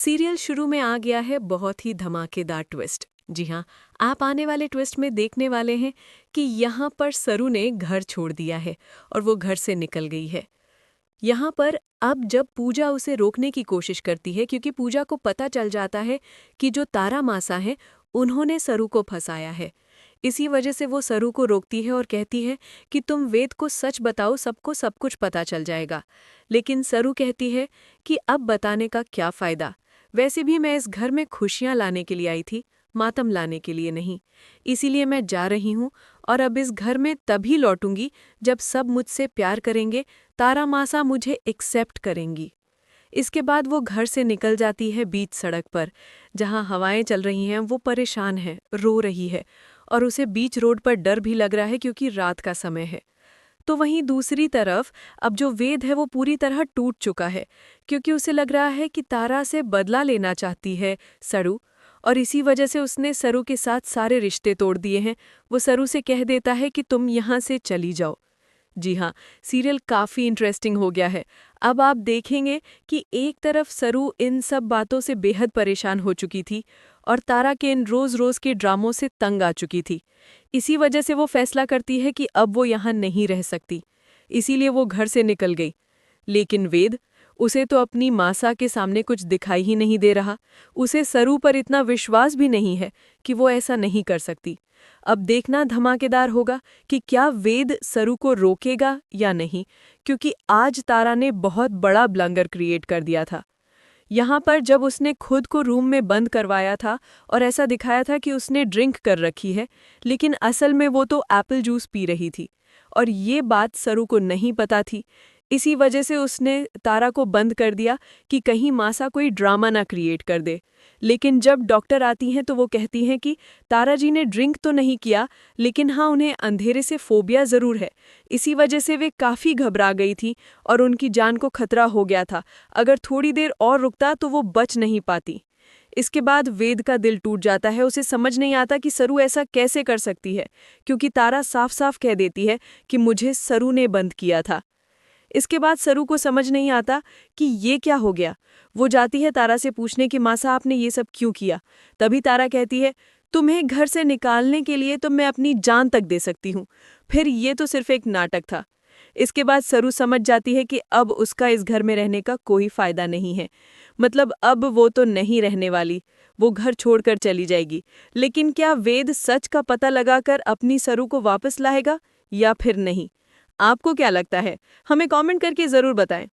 Serial शुरू में आ गया है बहुत ही धमाकेदार ट्विस्ट। जी हाँ, आप आने वाले ट्विस्ट में देखने वाले हैं कि यहाँ पर सरू ने घर छोड़ दिया है और वो घर से निकल गई है। यहाँ पर अब जब पूजा उसे रोकने की कोशिश करती है क्योंकि पूजा को पता चल जाता है कि जो तारा मासा हैं उन्होंने सरू को फंसाया है। इसी वजह से वो सरू को रोकती है और कहती है कि तुम वेद को सच बताओ, सबको सब कुछ पता चल जाएगा। लेकिन सरू कहती है कि अब बताने का क्या फ़ायदा, वैसे भी मैं इस घर में खुशियाँ लाने के लिए आई थी, मातम लाने के लिए नहीं। इसीलिए मैं जा रही हूँ और अब इस घर में तभी लौटूंगी जब सब मुझसे प्यार करेंगे, तारा मासा मुझे एक्सेप्ट करेंगी। इसके बाद वो घर से निकल जाती है बीच सड़क पर, जहाँ हवाएं चल रही हैं। वो परेशान है, रो रही है और उसे बीच रोड पर डर भी लग रहा है क्योंकि रात का समय है। तो वहीं दूसरी तरफ अब जो वेद है वो पूरी तरह टूट चुका है क्योंकि उसे लग रहा है कि तारा से बदला लेना चाहती है सरू, और इसी वजह से उसने सरू के साथ सारे रिश्ते तोड़ दिए हैं। वो सरू से कह देता है कि तुम यहाँ से चली जाओ। जी हाँ, सीरियल काफ़ी इंटरेस्टिंग हो गया है। अब आप देखेंगे कि एक तरफ सरू इन सब बातों से बेहद परेशान हो चुकी थी और तारा के इन रोज़-रोज़ के ड्रामों से तंग आ चुकी थी। इसी वजह से वो फैसला करती है कि अब वो यहाँ नहीं रह सकती, इसीलिए वो घर से निकल गई। लेकिन वेद, उसे तो अपनी मासा के सामने कुछ दिखाई ही नहीं दे रहा। उसे सरू पर इतना विश्वास भी नहीं है कि वो ऐसा नहीं कर सकती। अब देखना धमाकेदार होगा कि क्या वेद सरू को रोकेगा या नहीं, क्योंकि आज तारा ने बहुत बड़ा ब्लंडर क्रिएट कर दिया था। यहाँ पर जब उसने खुद को रूम में बंद करवाया था और ऐसा दिखाया था कि उसने ड्रिंक कर रखी है, लेकिन असल में वो तो एप्पल जूस पी रही थी और ये बात सरू को नहीं पता थी। इसी वजह से उसने तारा को बंद कर दिया कि कहीं मासा कोई ड्रामा ना क्रिएट कर दे। लेकिन जब डॉक्टर आती हैं तो वो कहती हैं कि तारा जी ने ड्रिंक तो नहीं किया, लेकिन हाँ, उन्हें अंधेरे से फोबिया ज़रूर है। इसी वजह से वे काफ़ी घबरा गई थी और उनकी जान को खतरा हो गया था। अगर थोड़ी देर और रुकता तो वो बच नहीं पाती। इसके बाद वेद का दिल टूट जाता है। उसे समझ नहीं आता कि सरू ऐसा कैसे कर सकती है, क्योंकि तारा साफ साफ कह देती है कि मुझे सरू ने बंद किया था। इसके बाद सरू को समझ नहीं आता कि ये क्या हो गया। वो जाती है तारा से पूछने कि मासा आपने ये सब क्यों किया। तभी तारा कहती है, तुम्हें घर से निकालने के लिए तो मैं अपनी जान तक दे सकती हूँ, फिर ये तो सिर्फ एक नाटक था। इसके बाद सरू समझ जाती है कि अब उसका इस घर में रहने का कोई फायदा नहीं है। मतलब अब वो तो नहीं रहने वाली, वो घर छोड़कर चली जाएगी। लेकिन क्या वेद सच का पता लगाकर अपनी सरू को वापस लाएगा या फिर नहीं? आपको क्या लगता है? हमें कमेंट करके ज़रूर बताएं।